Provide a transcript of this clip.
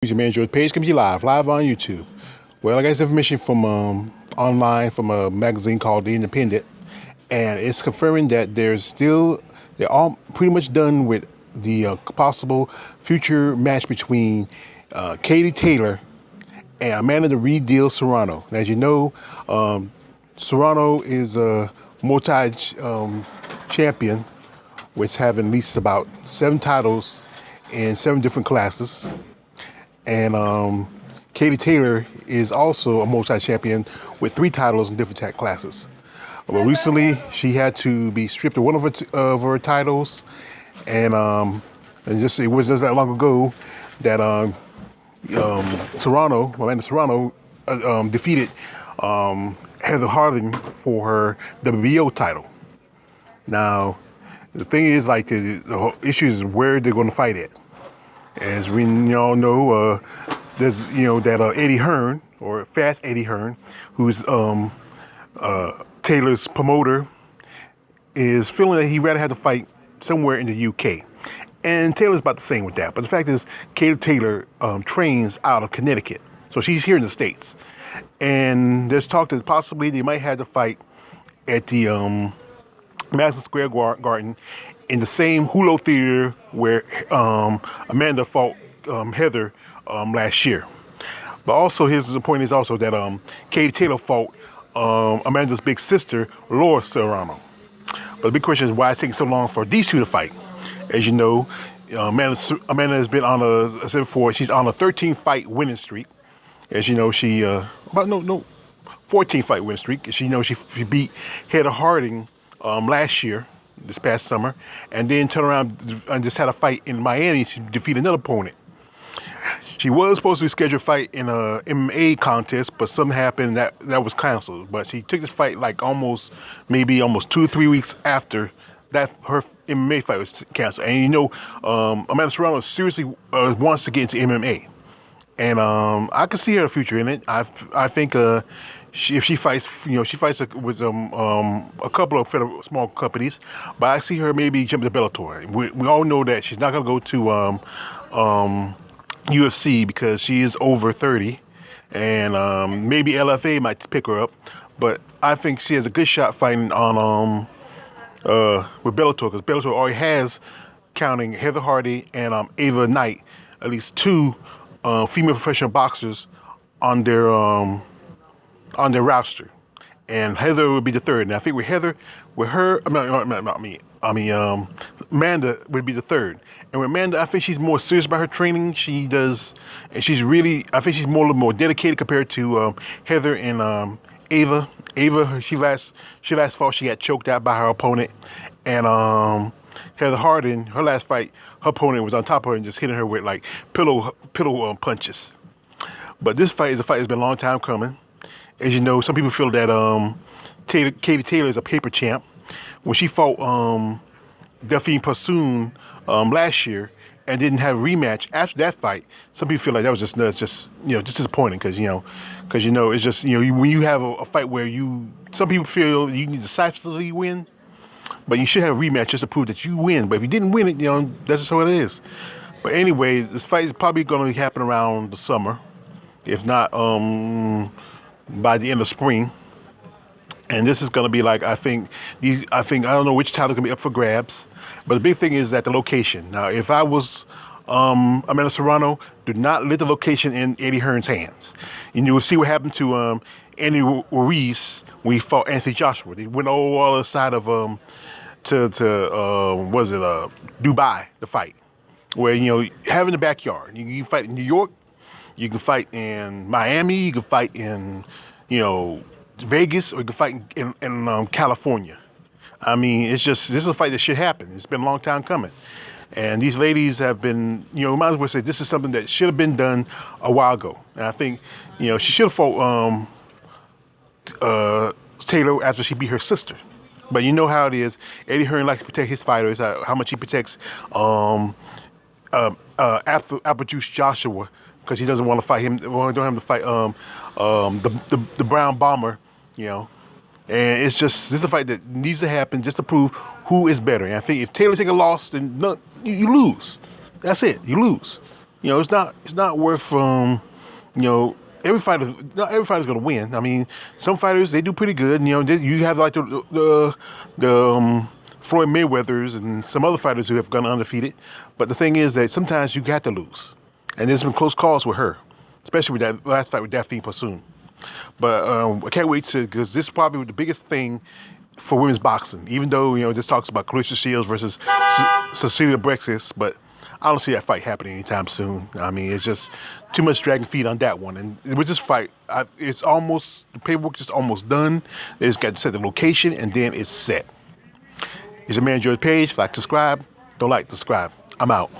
Your man George Page comes to you live on YouTube. Well, I got this information from online from a magazine called The Independent, and it's confirming that they're all pretty much done with the possible future match between Katie Taylor and Amanda the Real Deal Serrano. And as you know, Serrano is a multi champion, which having at least about 7 titles in 7 different classes. And Katie Taylor is also a multi-champion with 3 titles in different classes. But recently, she had to be stripped of one of her titles, and it was just that long ago that Amanda Serrano, defeated Heather Harding for her WBO title. Now, the thing is, like, the whole issue is where they're going to fight at. As we all know, there's that Eddie Hearn, or Fast Eddie Hearn, who's Taylor's promoter, is feeling that he'd rather have to fight somewhere in the UK. And Taylor's about the same with that. But the fact is, Katie Taylor trains out of Connecticut, so she's here in the States. And there's talk that possibly they might have to fight at the Madison Square Garden in the same Hulu theater where Amanda fought Heather last year. But also, the point is also that Katie Taylor fought Amanda's big sister, Laura Serrano. But the big question is why it's taking so long for these two to fight. As you know, Amanda has been on I said before, she's on a 13-fight winning streak. As you know, she 14-fight winning streak. As you know, she beat Heather Harding last year, this past summer, and then turned around and just had a fight in Miami to defeat another opponent. She was supposed to be scheduled to fight in a MMA contest, but something happened that was canceled. But she took this fight like almost 2 or 3 weeks after that her MMA fight was canceled. And Amanda Serrano seriously wants to get into MMA, and I can see her future in it. I think if she fights, she fights with a couple of small companies, but I see her maybe jump to Bellator. We all know that she's not gonna go to UFC because she is over 30, and maybe LFA might pick her up, but I think she has a good shot fighting on with Bellator, because Bellator already has, counting Heather Hardy and Ava Knight, at least 2 female professional boxers on their roster, and Heather would be the third. And I think Amanda would be the third. And with Amanda, I think she's more serious about her training. She does, and I think she's a little more dedicated compared to Heather and Ava. Ava, she last fought, she got choked out by her opponent, and Heather Harding, her last fight, her opponent was on top of her and just hitting her with like pillow punches. But this fight is a fight that's been a long time coming. As you know, some people feel that Katie Taylor is a paper champ. When she fought Delphine Passoon last year and didn't have a rematch after that fight, some people feel like that was just disappointing, because it's just when you have a fight where some people feel you need to decisively win, but you should have a rematch just to prove that you win. But if you didn't win it, that's just how it is. But anyway, this fight is probably going to happen around the summer, if not by the end of spring. And this is going to be like, I don't know which title is going to be up for grabs, but the big thing is that the location. Now, if I was Amanda Serrano, do not let the location in Eddie Hearn's hands. And you will see what happened to Andy Ruiz when he fought Anthony Joshua. They went all outside of Dubai to fight, where have in the backyard. You can fight in New York, you can fight in Miami, you can fight in Vegas, or you can fight in California. I mean, this is a fight that should happen. It's been a long time coming. And these ladies have been, might as well say this is something that should have been done a while ago. And I think, she should have fought Taylor after she beat her sister. But you know how it is. Eddie Hearn likes to protect his fighters, how much he protects Apple Juice Joshua, because he doesn't want to fight him, don't want him to fight the Brown Bomber, And this is a fight that needs to happen just to prove who is better. And I think if Taylor take a loss, then you lose. That's it. You lose. It's not worth you know every fighter not every fighter's gonna win. I mean, some fighters they do pretty good. You have like the Floyd Mayweathers and some other fighters who have gone undefeated. But the thing is that sometimes you got to lose, and there's been close calls with her, especially with that last fight with Daphne Passoon. But I can't wait to because this is probably the biggest thing for women's boxing. Even though this talks about Clarissa Shields versus Cecilia Brexis, but I don't see that fight happening anytime soon. I mean, it's just too much dragging feet on that one. And with this fight, it's almost the paperwork just almost done. They just got to set the location, and then it's set. It's your man George Page. Like, subscribe. Don't like, subscribe. I'm out.